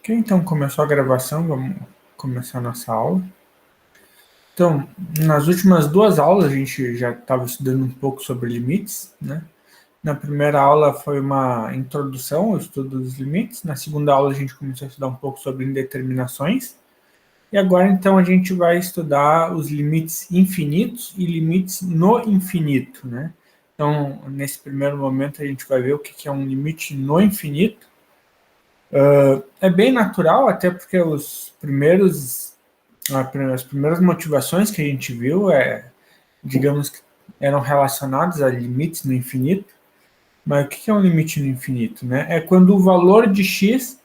Ok, então começou a gravação, vamos começar a nossa aula. Então, nas últimas duas aulas a gente já estava estudando um pouco sobre limites, né? Na primeira aula foi uma introdução ao estudo dos limites, na segunda aula a gente começou a estudar um pouco sobre indeterminações, e agora então a gente vai estudar os limites infinitos e limites no infinito, né? Então, nesse primeiro momento a gente vai ver o que é um limite no infinito. É bem natural, até porque as primeiras motivações que a gente viu, digamos que eram relacionadas a limites no infinito. Mas o que é um limite no infinito? Né? É quando o valor de x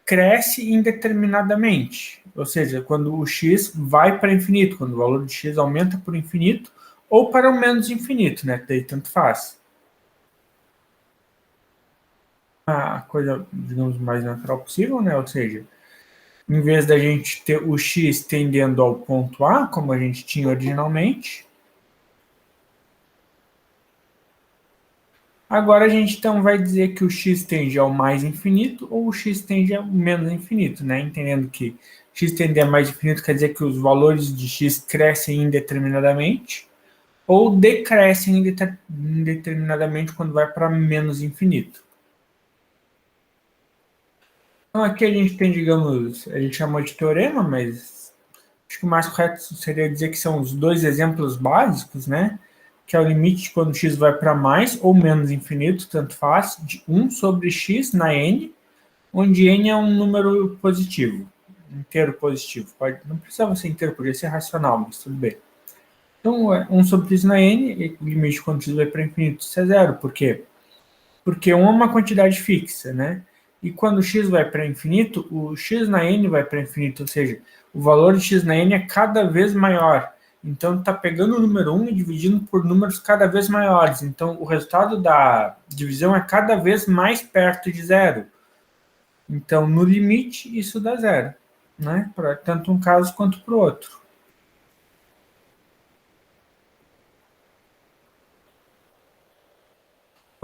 cresce indeterminadamente. Ou seja, quando o x vai para infinito, quando o valor de x aumenta por infinito, ou para o menos infinito, né? Daí tanto faz. A coisa, digamos, mais natural possível, né? Ou seja, em vez da gente ter o x tendendo ao ponto A, como a gente tinha originalmente, agora a gente então vai dizer que o x tende ao mais infinito ou o x tende ao menos infinito, né? Entendendo que x tende a mais infinito quer dizer que os valores de x crescem indeterminadamente ou decrescem indeterminadamente quando vai para menos infinito. Então aqui a gente tem, digamos, a gente chamou de teorema, mas acho que o mais correto seria dizer que são os dois exemplos básicos, né? Que é o limite quando x vai para mais ou menos infinito, tanto faz, de 1 sobre x na n, onde n é um número positivo, inteiro positivo. Não precisava ser inteiro, podia ser racional, mas tudo bem. Então, 1 sobre x na n, o limite quando x vai para infinito, isso é zero. Por quê? Porque 1 é uma quantidade fixa, né? E quando x vai para infinito, o x na n vai para infinito, ou seja, o valor de x na n é cada vez maior. Então, está pegando o número 1 e dividindo por números cada vez maiores. Então, o resultado da divisão é cada vez mais perto de zero. Então, no limite, isso dá zero, né? Para tanto um caso quanto para o outro.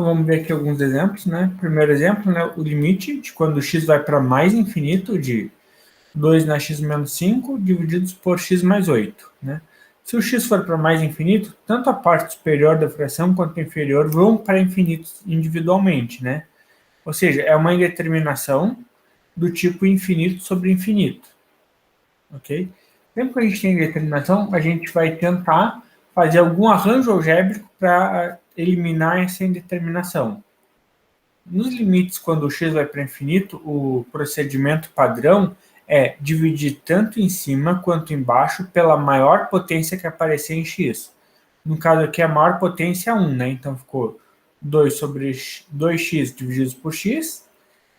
Então, vamos ver aqui alguns exemplos, né? Primeiro exemplo, né? O limite de quando x vai para mais infinito, de 2 na x menos 5 divididos por x mais 8. Né? Se o x for para mais infinito, tanto a parte superior da fração quanto a inferior vão para infinito individualmente. Né? Ou seja, é uma indeterminação do tipo infinito sobre infinito. Ok? Sempre que a gente tem indeterminação, a gente vai tentar fazer algum arranjo algébrico para eliminar essa indeterminação. Nos limites, quando o x vai para infinito, o procedimento padrão é dividir tanto em cima quanto embaixo pela maior potência que aparecer em x. No caso aqui, a maior potência é 1, né? Então ficou 2 sobre 2x divididos por x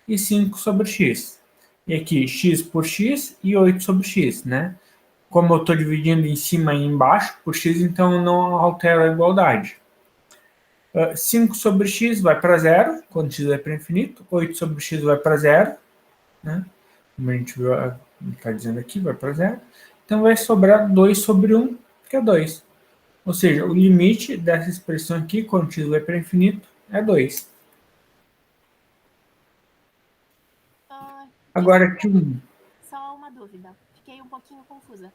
e 5 sobre x. E aqui, x por x e 8 sobre x, né? Como eu estou dividindo em cima e embaixo por x, então eu não altero a igualdade. 5 sobre x vai para zero, quando x vai para infinito. 8 sobre x vai para zero, né? Como a gente viu, está dizendo aqui, vai para zero. Então vai sobrar 2 sobre 1, que é 2. Ou seja, o limite dessa expressão aqui, quando x vai para infinito, é 2. Agora aqui Só uma dúvida. Fiquei um pouquinho confusa.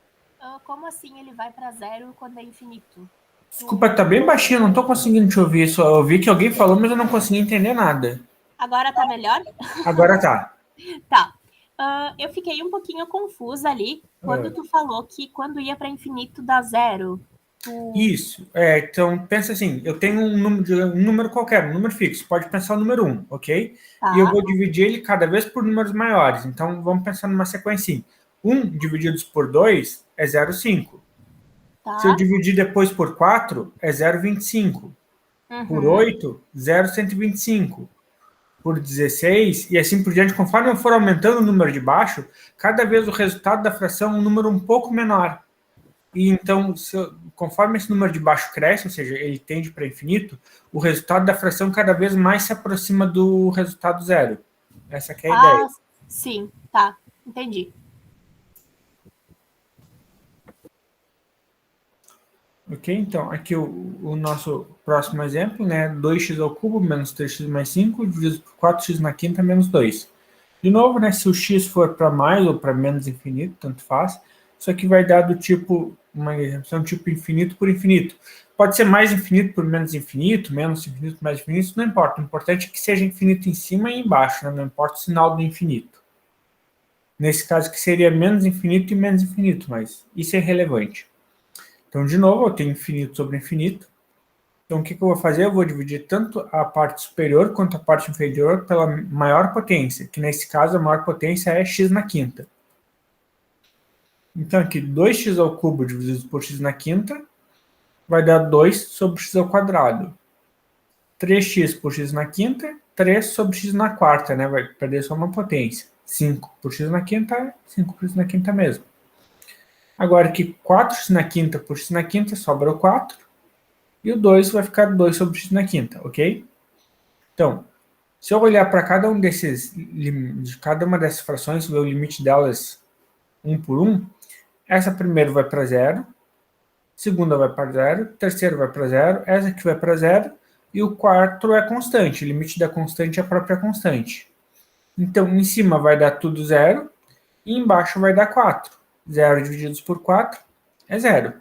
Como assim ele vai para zero quando é infinito? Desculpa, tá bem baixinho, não tô conseguindo te ouvir. Só ouvi que alguém falou, mas eu não consegui entender nada. Agora tá melhor? Agora tá. Tá. Eu fiquei um pouquinho confusa ali quando tu falou que quando ia para infinito dá zero. Isso. Então, pensa assim, eu tenho um número qualquer, um número fixo. Pode pensar o número 1, ok? Tá. E eu vou dividir ele cada vez por números maiores. Então, vamos pensar numa sequência assim. 1 divididos por 2 é 0,5. Tá. Se eu dividir depois por 4, é 0,25. Por 8, 0,125. Por 16, e assim por diante. Conforme eu for aumentando o número de baixo, cada vez o resultado da fração é um número um pouco menor. E então, conforme esse número de baixo cresce, ou seja, ele tende para infinito, o resultado da fração cada vez mais se aproxima do resultado zero. Essa que é a ideia. Sim, tá. Entendi. Ok? Então, aqui o nosso próximo exemplo, né? 2x ao cubo menos 3x mais 5, dividido por 4x na quinta menos 2. De novo, né, se o x for para mais ou para menos infinito, tanto faz, isso aqui vai dar do tipo, uma exempção tipo infinito por infinito. Pode ser mais infinito por menos infinito, mais infinito, isso não importa. O importante é que seja infinito em cima e embaixo, né? Não importa o sinal do infinito. Nesse caso que seria menos infinito e menos infinito, mas isso é relevante. Então, de novo, eu tenho infinito sobre infinito. Então, o que eu vou fazer? Eu vou dividir tanto a parte superior quanto a parte inferior pela maior potência, que nesse caso a maior potência é x na quinta. Então, aqui, 2x ao cubo dividido por x na quinta vai dar 2 sobre x ao quadrado. 3x por x na quinta, 3 sobre x na quarta, né? Vai perder só uma potência. 5 por x na quinta, 5 por x na quinta mesmo. Agora aqui, 4x na quinta por x na quinta, sobra o 4. E o 2 vai ficar 2 sobre x na quinta, ok? Então, se eu olhar para cada um desses, de cada uma dessas frações, ver o limite delas um por um, essa primeira vai para zero, segunda vai para zero, terceira vai para zero, essa aqui vai para zero, e o quarto é constante, o limite da constante é a própria constante. Então, em cima vai dar tudo zero, e embaixo vai dar 4. 0 dividido por 4 é zero,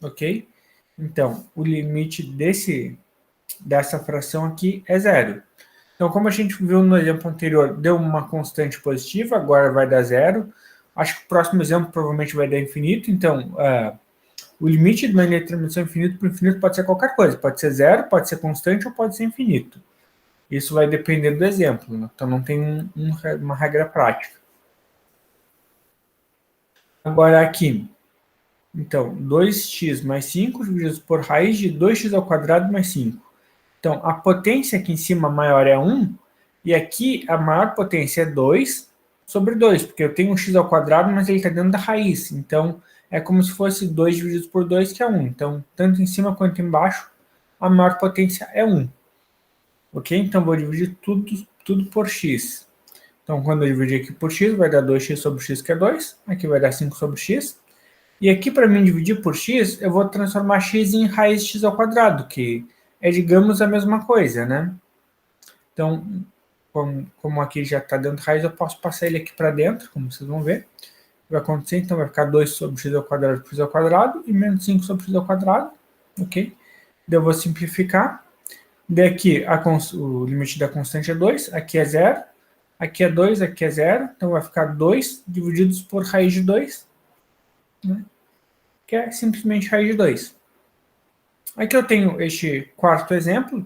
ok? Então, o limite dessa fração aqui é zero. Então, como a gente viu no exemplo anterior, deu uma constante positiva, agora vai dar zero. Acho que o próximo exemplo provavelmente vai dar infinito. Então, o limite de uma linha de transmissão infinito para infinito pode ser qualquer coisa. Pode ser zero, pode ser constante ou pode ser infinito. Isso vai depender do exemplo, né? Então não tem uma regra prática. Agora aqui, então, 2x mais 5 dividido por raiz de 2x ao quadrado mais 5. Então, a potência aqui em cima maior é 1, e aqui a maior potência é 2 sobre 2, porque eu tenho um x ao quadrado, mas ele está dentro da raiz. Então, é como se fosse 2 dividido por 2, que é 1. Então, tanto em cima quanto embaixo, a maior potência é 1. Ok? Então, vou dividir tudo por x. Então, quando eu dividir aqui por x, vai dar 2x sobre x, que é 2. Aqui vai dar 5 sobre x. E aqui, para mim dividir por x, eu vou transformar x em raiz de x ao quadrado, que é, digamos, a mesma coisa, né? Então, como aqui já está dentro de raiz, eu posso passar ele aqui para dentro, como vocês vão ver. Vai acontecer, então vai ficar 2 sobre x ao quadrado por x ao quadrado e menos 5 sobre x ao quadrado, ok? Daí eu vou simplificar. Daqui, o limite da constante é 2, aqui é 0, aqui é 2, aqui é 0, então vai ficar 2 divididos por raiz de 2, né? Que é simplesmente raiz de 2. Aqui eu tenho este quarto exemplo,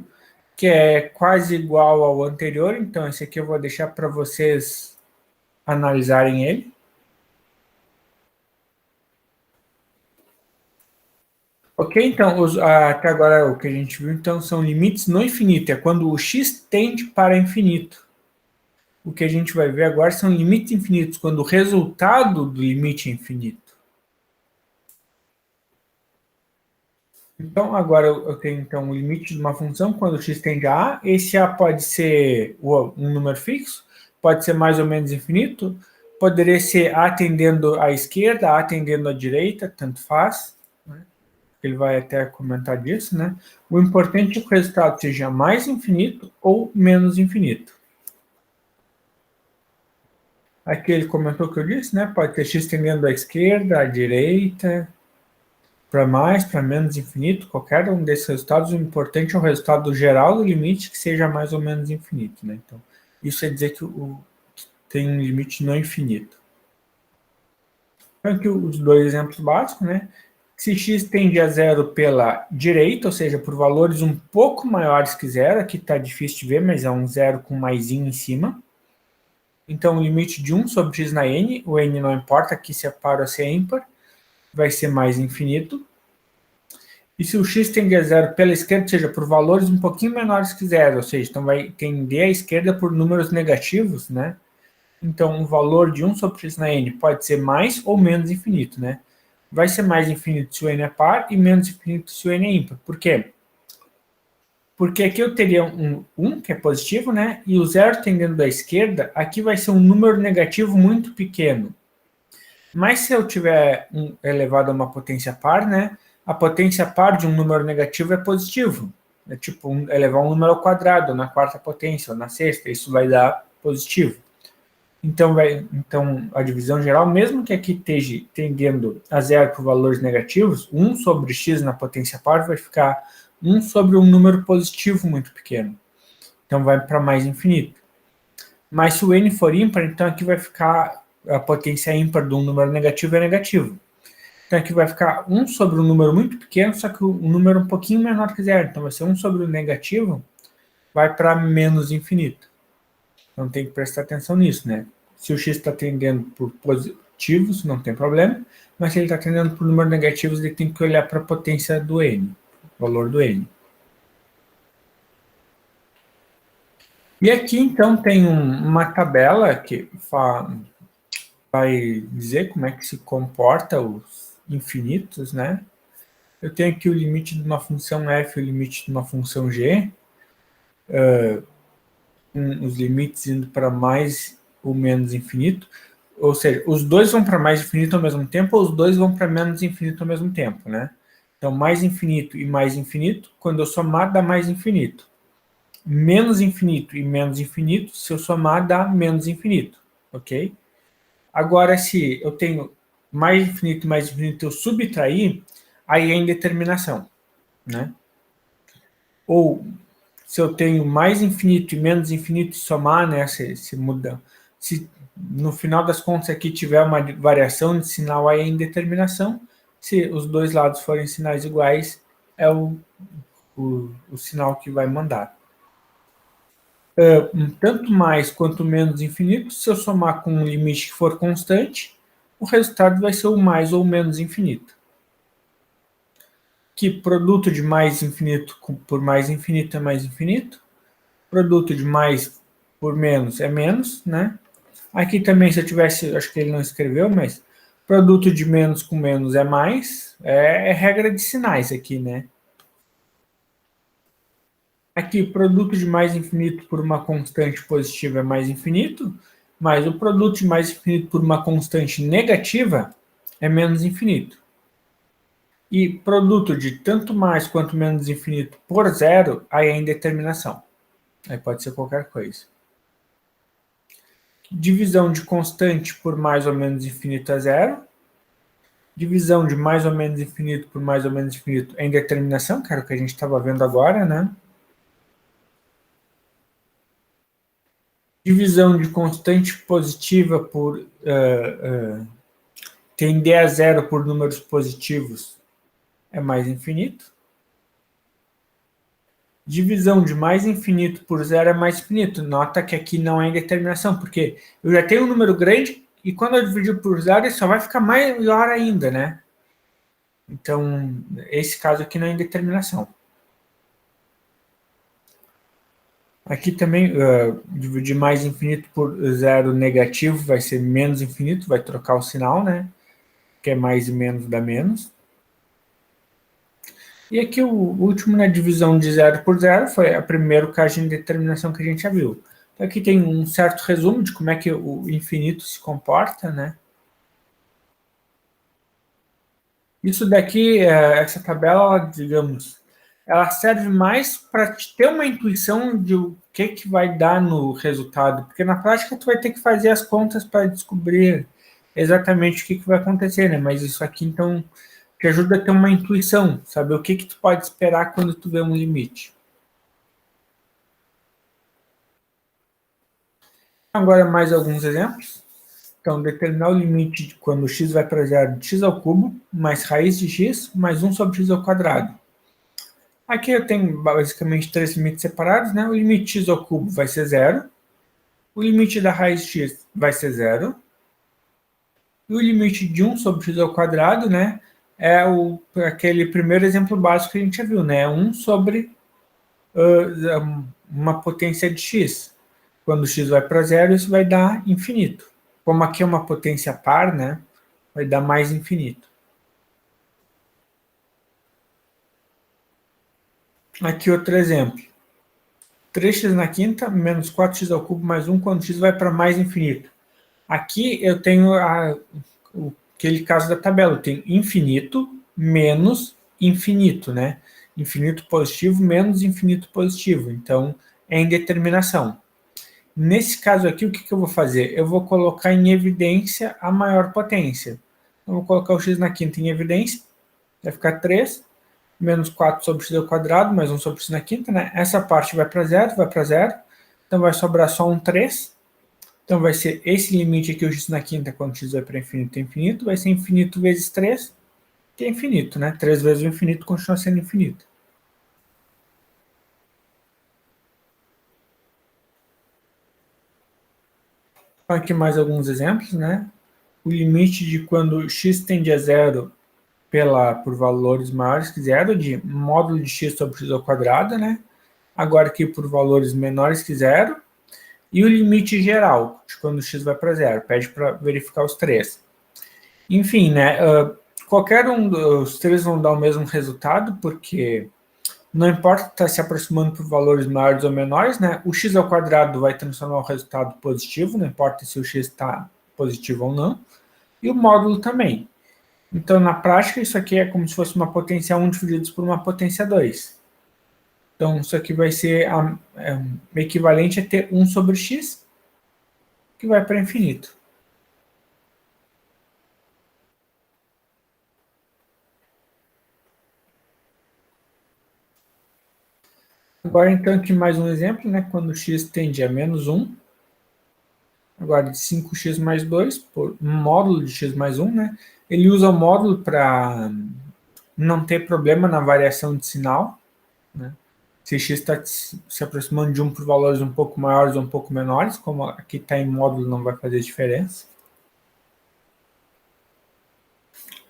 que é quase igual ao anterior, então esse aqui eu vou deixar para vocês analisarem ele. Ok, então, até agora o que a gente viu, então, são limites no infinito, é quando o x tende para infinito. O que a gente vai ver agora são limites infinitos, quando o resultado do limite é infinito. Então, agora eu tenho então, o limite de uma função quando x tende a A. Esse A pode ser um número fixo, pode ser mais ou menos infinito, poderia ser A tendendo à esquerda, A tendendo à direita, tanto faz. Né? Ele vai até comentar disso, né? O importante é que o resultado seja mais infinito ou menos infinito. Aqui ele comentou o que eu disse, né? Pode ter x tendendo à esquerda, à direita, para mais, para menos infinito, qualquer um desses resultados, o importante é o resultado geral do limite que seja mais ou menos infinito, né? Então, isso é dizer que tem um limite não infinito. Então, aqui os dois exemplos básicos, né? Se x tende a zero pela direita, ou seja, por valores um pouco maiores que zero, aqui está difícil de ver, mas é um zero com maisinho em cima. Então, o limite de 1 sobre x na n, o n não importa, aqui se é par ou se é ímpar, vai ser mais infinito. E se o x tende a zero pela esquerda, ou seja, por valores um pouquinho menores que zero, ou seja, então vai tender à esquerda por números negativos, né? Então, o valor de 1 sobre x na n pode ser mais ou menos infinito, né? Vai ser mais infinito se o n é par e menos infinito se o n é ímpar. Por quê? Porque aqui eu teria um 1, que é positivo, né? E o zero tendendo à esquerda, aqui vai ser um número negativo muito pequeno. Mas se eu tiver elevado a uma potência par, né? A potência par de um número negativo é positivo. É tipo elevar um número ao quadrado na quarta potência ou na sexta, isso vai dar positivo. Então, a divisão geral, mesmo que aqui esteja tendendo a zero por valores negativos, 1 sobre x na potência par vai ficar 1 sobre um número positivo muito pequeno. Então, vai para mais infinito. Mas se o n for ímpar, então aqui vai ficar a potência ímpar de um número negativo é negativo. Então aqui vai ficar 1 sobre um número muito pequeno, só que um número um pouquinho menor que zero. Então vai ser 1 sobre o negativo, vai para menos infinito. Então tem que prestar atenção nisso, né? Se o x está tendendo por positivos, não tem problema. Mas se ele está tendendo por números negativos, ele tem que olhar para a potência do n, o valor do n. E aqui, então, tem uma tabela que vai dizer como é que se comporta os infinitos, né? Eu tenho aqui o limite de uma função f e o limite de uma função g, os limites indo para mais ou menos infinito, ou seja, os dois vão para mais infinito ao mesmo tempo, ou os dois vão para menos infinito ao mesmo tempo, né? Então, mais infinito e mais infinito, quando eu somar, dá mais infinito. Menos infinito e menos infinito, se eu somar, dá menos infinito, ok? Agora, se eu tenho mais infinito e mais infinito, eu subtrair, aí é indeterminação, né? Ou, se eu tenho mais infinito e menos infinito, somar, né, se muda. Se no final das contas aqui tiver uma variação de sinal, aí é indeterminação. Se os dois lados forem sinais iguais, é o sinal que vai mandar. Tanto mais quanto menos infinito, se eu somar com um limite que for constante, o resultado vai ser o mais ou menos infinito. Que produto de mais infinito por mais infinito é mais infinito, produto de mais por menos é menos, né? Aqui também, se eu tivesse, acho que ele não escreveu, mas produto de menos com menos é mais, é regra de sinais aqui, né? Aqui, produto de mais infinito por uma constante positiva é mais infinito, mas o produto de mais infinito por uma constante negativa é menos infinito. E produto de tanto mais quanto menos infinito por zero, aí é indeterminação. Aí pode ser qualquer coisa. Divisão de constante por mais ou menos infinito é zero. Divisão de mais ou menos infinito por mais ou menos infinito é indeterminação, que era o que a gente estava vendo agora, né? Divisão de constante positiva por tender a zero por números positivos é mais infinito. Divisão de mais infinito por zero é mais infinito. Nota que aqui não é indeterminação, porque eu já tenho um número grande e quando eu dividir por zero, ele só vai ficar maior ainda, né? Então, esse caso aqui não é indeterminação. Aqui também, dividir mais infinito por zero negativo vai ser menos infinito, vai trocar o sinal, né? Que é mais e menos dá menos. E aqui o último, na divisão de zero por zero, foi o primeiro caso de indeterminação que a gente já viu. Então, aqui tem um certo resumo de como é que o infinito se comporta, né? Isso daqui, essa tabela, digamos, ela serve mais para ter uma intuição de o que vai dar no resultado, porque na prática tu vai ter que fazer as contas para descobrir exatamente o que vai acontecer, né? Mas isso aqui, então, te ajuda a ter uma intuição, saber o que tu pode esperar quando tu vê um limite. Agora, mais alguns exemplos. Então, determinar o limite de quando x vai para zero de x ao cubo, mais raiz de x, mais 1 sobre x ao quadrado. Aqui eu tenho basicamente três limites separados, né? O limite x ao cubo vai ser zero, o limite da raiz de x vai ser zero, e o limite de 1 sobre x ao quadrado, né, é aquele primeiro exemplo básico que a gente já viu, né? 1 sobre uma potência de x. Quando x vai para zero, isso vai dar infinito. Como aqui é uma potência par, né, vai dar mais infinito. Aqui outro exemplo. 3x na quinta, menos 4x ao cubo, mais 1, quando x vai para mais infinito. Aqui eu tenho aquele caso da tabela, eu tenho infinito menos infinito, né? Infinito positivo menos infinito positivo. Então, é indeterminação. Nesse caso aqui, o que eu vou fazer? Eu vou colocar em evidência a maior potência. Eu vou colocar o x na quinta em evidência, vai ficar 3, menos 4 sobre x ao quadrado, mais 1 sobre x na quinta, né? Essa parte vai para zero, então vai sobrar só um 3. Então vai ser esse limite aqui, o x na quinta, quando x vai para infinito é infinito, vai ser infinito vezes 3, que é infinito, né? 3 vezes o infinito continua sendo infinito. Então, aqui mais alguns exemplos, né? O limite de quando x tende a zero por valores maiores que zero, de módulo de x sobre x ao quadrado, né? Agora aqui por valores menores que zero. E o limite geral, de quando x vai para zero. Pede para verificar os três. Enfim, né? Qualquer um dos três vão dar o mesmo resultado, porque não importa estar se aproximando por valores maiores ou menores, né? O x ao quadrado vai transformar o resultado positivo, não importa se o x está positivo ou não. E o módulo também. Então, na prática, isso aqui é como se fosse uma potência 1 dividido por uma potência 2. Então, isso aqui vai ser equivalente a ter 1 sobre x, que vai para infinito. Agora, então, aqui mais um exemplo, né? Quando x tende a menos 1, agora de 5x mais 2, por um módulo de x mais 1, né? Ele usa o módulo para não ter problema na variação de sinal, né? Se x está se aproximando de 1 por valores um pouco maiores ou um pouco menores, como aqui está em módulo, não vai fazer diferença.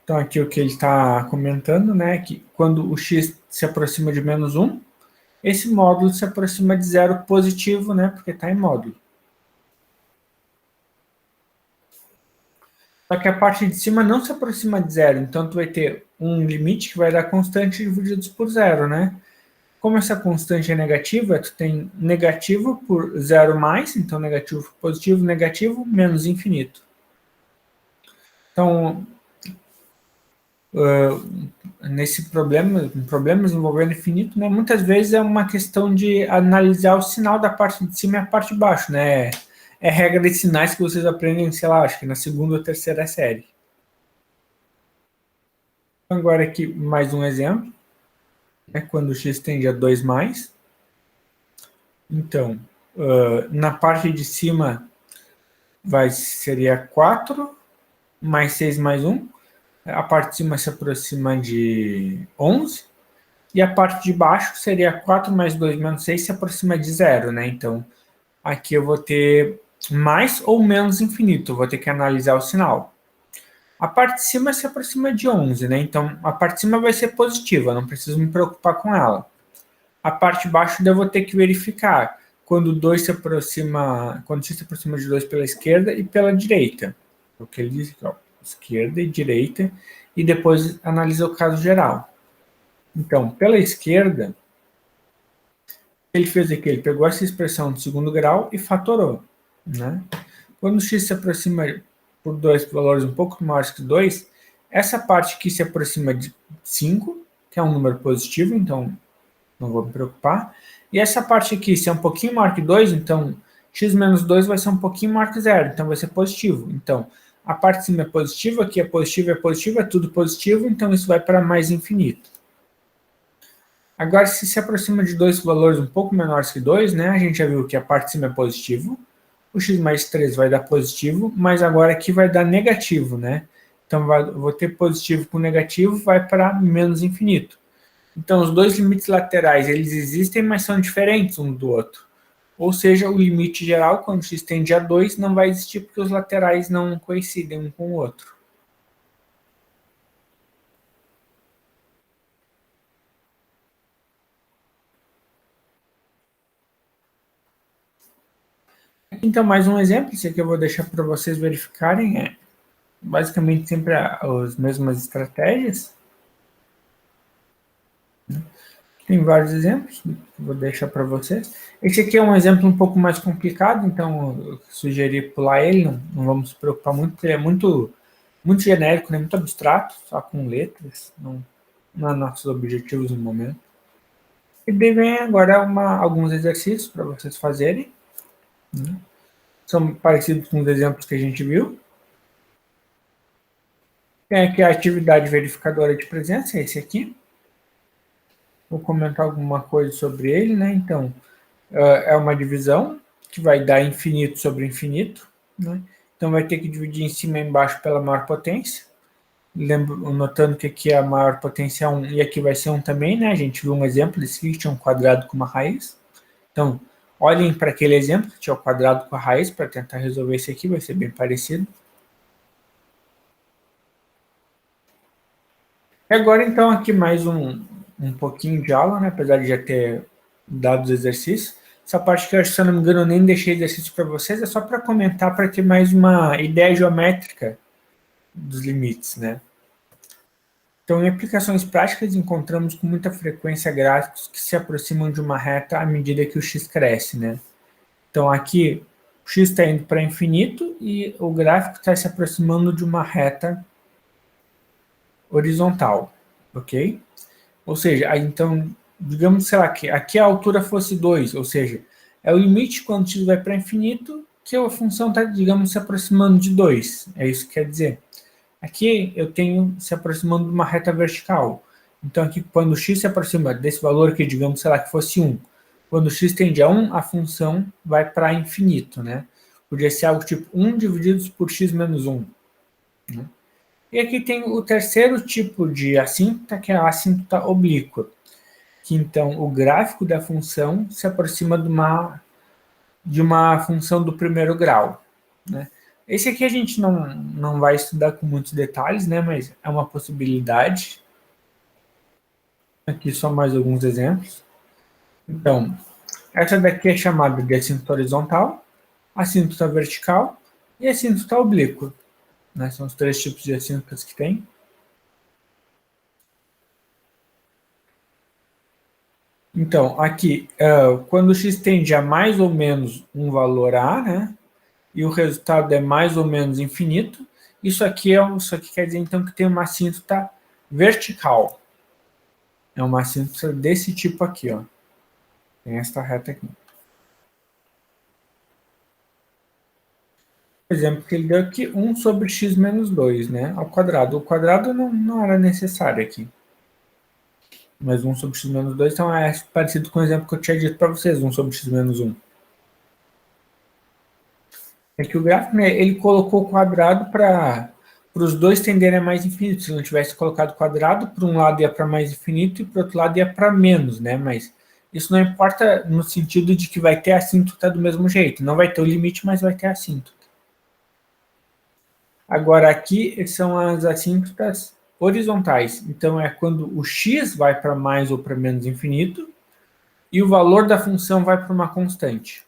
Então, aqui o que ele está comentando, né, que quando o x se aproxima de menos 1, esse módulo se aproxima de zero positivo, né, porque está em módulo. Só que a parte de cima não se aproxima de zero, então tu vai ter um limite que vai dar constante divididos por zero, né? Como essa constante é negativa, tu tem negativo por zero mais, então negativo por positivo, negativo, menos infinito. Então, nesse problemas envolvendo infinito, né, muitas vezes é uma questão de analisar o sinal da parte de cima e a parte de baixo, né? É regra de sinais que vocês aprendem, sei lá, acho que na segunda ou terceira série. Agora aqui mais um exemplo, né, quando x tende a 2 mais. Então, na parte de cima seria 4 mais 6 mais 1. A parte de cima se aproxima de 11. E a parte de baixo seria 4 mais 2 menos 6 se aproxima de zero, né? Então, aqui eu vou ter mais ou menos infinito, eu vou ter que analisar o sinal. A parte de cima se aproxima de 11, né? Então, a parte de cima vai ser positiva, não preciso me preocupar com ela. A parte de baixo eu vou ter que verificar quando x se aproxima de 2 pela esquerda e pela direita. O que ele diz aqui, ó, esquerda e direita, e depois analisa o caso geral. Então, pela esquerda, ele fez aqui, ele pegou essa expressão de segundo grau e fatorou, né? Quando x se aproxima por 2 valores um pouco maiores que 2, essa parte aqui se aproxima de 5, que é um número positivo, então não vou me preocupar. E essa parte aqui, se é um pouquinho maior que 2, então x menos 2 vai ser um pouquinho maior que 0, então vai ser positivo. Então, a parte de cima é positiva, aqui é positivo, é tudo positivo, então isso vai para mais infinito. Agora, se aproxima de dois valores um pouco menores que 2, né, a gente já viu que a parte de cima é positivo, o x mais 3 vai dar positivo, mas agora aqui vai dar negativo, né? Então, vou ter positivo com negativo, vai para menos infinito. Então, os dois limites laterais, eles existem, mas são diferentes um do outro. Ou seja, o limite geral, quando x tende a 2, não vai existir porque os laterais não coincidem um com o outro. Então, mais um exemplo, esse aqui eu vou deixar para vocês verificarem, é basicamente sempre as mesmas estratégias. Tem vários exemplos, vou deixar para vocês. Esse aqui é um exemplo um pouco mais complicado, então eu sugeri pular ele, não vamos se preocupar muito, porque ele é muito genérico, né, muito abstrato, só com letras, não é nossos objetivos no momento. E daí vem agora alguns exercícios para vocês fazerem. né? São parecidos com os exemplos que a gente viu. Tem aqui a atividade verificadora de presença, esse aqui. Vou comentar alguma coisa sobre ele, né? Então, é uma divisão que vai dar infinito sobre infinito, né? Então, vai ter que dividir em cima e embaixo pela maior potência. Notando que aqui a maior potência é 1 e aqui vai ser 1 também, né? A gente viu um exemplo desse que tinha um quadrado com uma raiz. Então, olhem para aquele exemplo que tinha o quadrado com a raiz para tentar resolver esse aqui, vai ser bem parecido. E agora, então, aqui mais um pouquinho de aula, né? Apesar de já ter dado os exercícios. Essa parte que eu, se eu não me engano, eu nem deixei exercício para vocês, é só para comentar, para ter mais uma ideia geométrica dos limites, né? Então, em aplicações práticas, encontramos com muita frequência gráficos que se aproximam de uma reta à medida que o x cresce, né? Então, aqui, o x está indo para infinito e o gráfico está se aproximando de uma reta horizontal, ok? Ou seja, então, digamos, sei lá, que aqui a altura fosse 2, ou seja, é o limite quando x vai para infinito que a função está, digamos, se aproximando de 2. É isso que quer dizer. Aqui eu tenho se aproximando de uma reta vertical. Então, aqui, quando o x se aproxima desse valor que, digamos, sei lá, que fosse 1, quando o x tende a 1, a função vai para infinito, né? Podia ser algo tipo 1 dividido por x menos 1. Né? E aqui tem o terceiro tipo de assíntota, que é a assíntota oblíqua. Que, então, o gráfico da função se aproxima de uma função do primeiro grau, né? Esse aqui a gente não vai estudar com muitos detalhes, né? Mas é uma possibilidade. Aqui só mais alguns exemplos. Então, essa daqui é chamada de assíntota horizontal, assíntota vertical e assíntota oblíqua, né? São os três tipos de assíntotas que tem. Então, aqui, quando o x tende a mais ou menos um valor A, né? E o resultado é mais ou menos infinito, isso aqui quer dizer, então, que tem uma assíntota vertical. É uma assíntota desse tipo aqui, ó. Tem esta reta aqui. Por exemplo, que ele deu aqui 1 sobre x menos 2, né? Ao quadrado. O quadrado não era necessário aqui. Mas 1 sobre x menos 2, então é parecido com o exemplo que eu tinha dito para vocês, 1 sobre x menos 1. É que o gráfico, né, ele colocou o quadrado para os dois tenderem a mais infinito. Se não tivesse colocado quadrado, para um lado ia para mais infinito e para o outro lado ia para menos, né? Mas isso não importa no sentido de que vai ter assíntota do mesmo jeito. Não vai ter o limite, mas vai ter assíntota. Agora, aqui são as assíntotas horizontais. Então, é quando o x vai para mais ou para menos infinito e o valor da função vai para uma constante.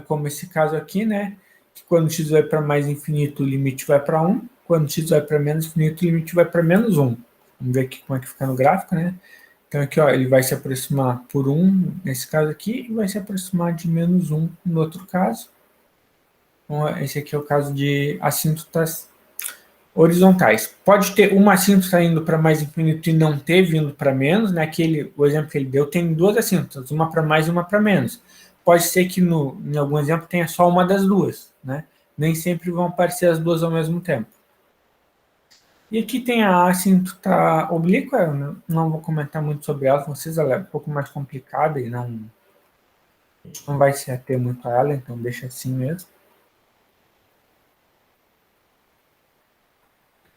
Como esse caso aqui, né? Que quando x vai para mais infinito, o limite vai para 1. Quando x vai para menos infinito, o limite vai para menos 1. Vamos ver aqui como é que fica no gráfico, né? Então aqui, ó, ele vai se aproximar por 1 nesse caso aqui e vai se aproximar de menos 1 no outro caso. Então, esse aqui é o caso de assíntotas horizontais. Pode ter uma assíntota indo para mais infinito e não ter vindo para menos, né? O exemplo que ele deu tem duas assíntotas, uma para mais e uma para menos. Pode ser que em algum exemplo tenha só uma das duas, né? Nem sempre vão aparecer as duas ao mesmo tempo. E aqui tem a assíntota oblíqua, eu não vou comentar muito sobre ela com vocês, ela é um pouco mais complicada e a gente não vai se ater muito a ela, então deixa assim mesmo.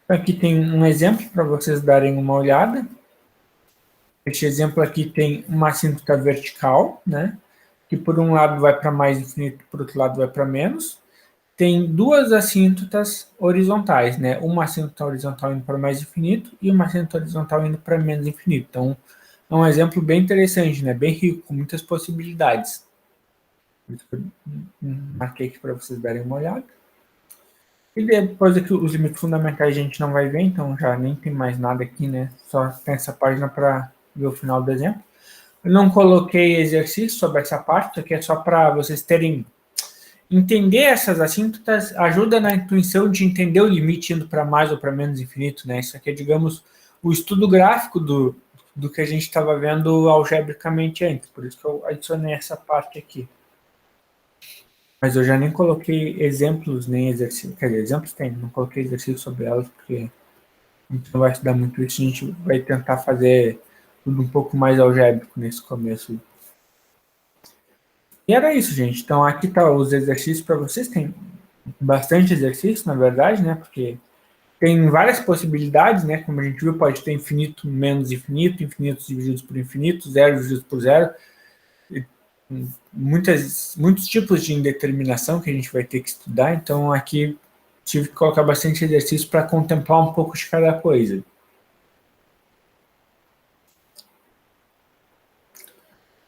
Aqui tem um exemplo para vocês darem uma olhada. Este exemplo aqui tem uma assíntota vertical, né? Que por um lado vai para mais infinito, por outro lado vai para menos. Tem duas assíntotas horizontais, né? Uma assíntota horizontal indo para mais infinito e uma assíntota horizontal indo para menos infinito. Então, é um exemplo bem interessante, né? Bem rico, com muitas possibilidades. Marquei aqui para vocês darem uma olhada. E depois aqui os limites fundamentais a gente não vai ver, então já nem tem mais nada aqui, né? Só tem essa página para ver o final do exemplo. Eu não coloquei exercício sobre essa parte, isso aqui é só para vocês terem... Entender essas assíntotas ajuda na intuição de entender o limite indo para mais ou para menos infinito, né? Isso aqui é, digamos, o estudo gráfico do que a gente estava vendo algebricamente antes, por isso que eu adicionei essa parte aqui. Mas eu já nem coloquei exemplos, nem exercícios. Quer dizer, exemplos tem, não coloquei exercícios sobre elas, porque a gente não vai estudar muito isso, a gente vai tentar fazer tudo um pouco mais algébrico nesse começo. E era isso, gente. Então aqui tá os exercícios para vocês. Tem bastante exercício, na verdade, né? Porque tem várias possibilidades, né? Como a gente viu, pode ter infinito menos infinito, infinitos divididos por infinito, zero dividido por zero. Muitos tipos de indeterminação que a gente vai ter que estudar. Então aqui tive que colocar bastante exercício para contemplar um pouco de cada coisa.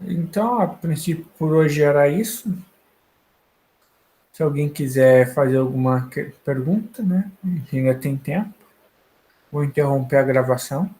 Então, a princípio, por hoje era isso. Se alguém quiser fazer alguma pergunta, né? Ainda tem tempo. Vou interromper a gravação.